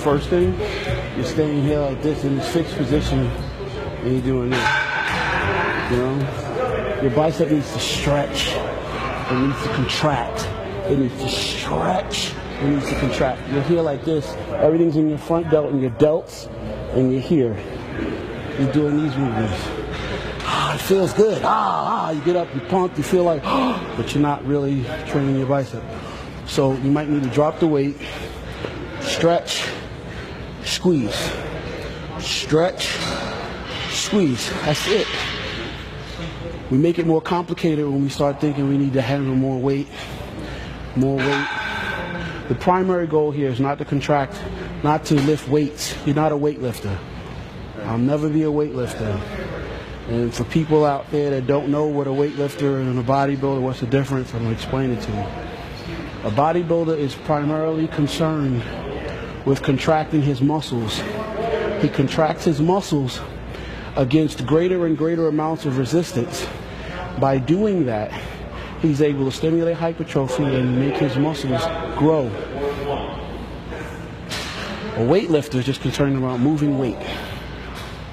first thing, you're staying here like this in this fixed position, and you're doing this. You know, your bicep needs to stretch. It needs to contract. It needs to stretch. It needs to contract. You're here like this. Everything's in your front delt and your delts, and you're here. You're doing these movements. It feels good. You get up, you pump, you feel like, but you're not really training your bicep. So you might need to drop the weight, stretch, squeeze. Stretch, squeeze. That's it. We make it more complicated when we start thinking we need to handle more weight. More weight. The primary goal here is not to contract, not to lift weights. You're not a weightlifter. I'll never be a weightlifter. And for people out there that don't know what a weightlifter and a bodybuilder, what's the difference, I'm going to explain it to you. A bodybuilder is primarily concerned with contracting his muscles. He contracts his muscles against greater and greater amounts of resistance. By doing that, he's able to stimulate hypertrophy and make his muscles grow. A weightlifter is just concerned about moving weight.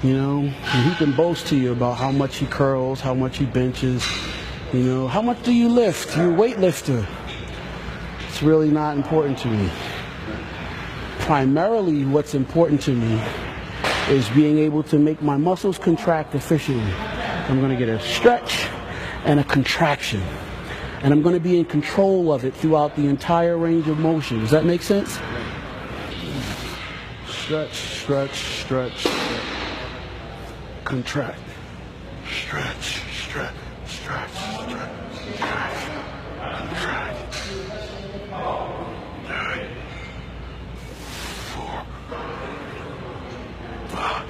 You know, and he can boast to you about how much he curls, how much he benches, you know, how much do you lift? You're a weightlifter. It's really not important to me. Primarily what's important to me is being able to make my muscles contract efficiently. I'm going to get a stretch and a contraction. And I'm going to be in control of it throughout the entire range of motion. Does that make sense? Stretch, stretch, stretch. Contract, stretch, stretch, stretch, stretch, stretch, contract. 3, 4, 5,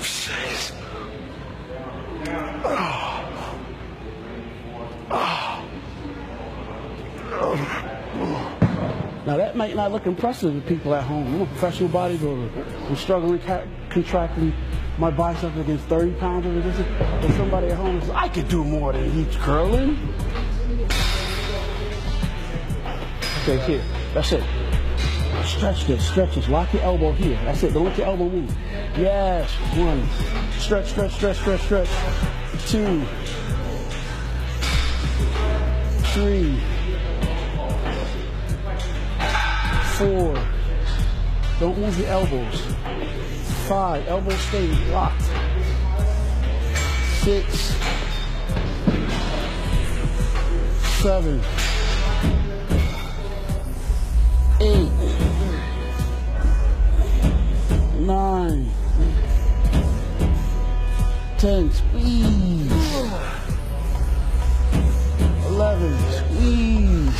6. Now that might not look impressive to people at home. I'm a professional bodybuilder. I'm struggling contracting my biceps against 30 pounds of resistance. And somebody at home says, I could do more than he's curling. Okay, here. That's it. Stretch this, stretch this. Lock your elbow here. That's it. Don't let your elbow move. Yes. 1. Stretch, stretch, stretch, stretch, stretch. 2. 3. 4. Don't move your elbows. 5. Elbows stay locked. 6. 7. 8. 9. 10. Squeeze. 11. Squeeze.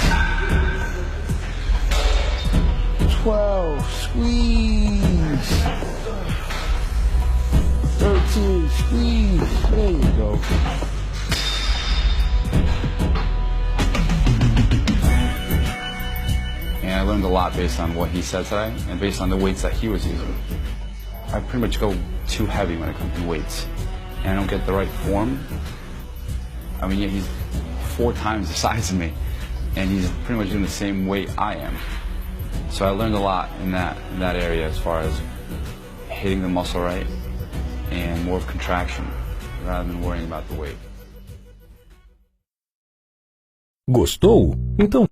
12, squeeze. 13, squeeze. There you go. And I learned a lot based on what he said today and based on the weights that he was using. I pretty much go too heavy when it comes to weights. And I don't get the right form. I mean, yeah, he's 4 times the size of me. And he's pretty much doing the same weight I am. So I learned a lot in that area as far as hitting the muscle right and more of contraction rather than worrying about the weight. Gostou? Então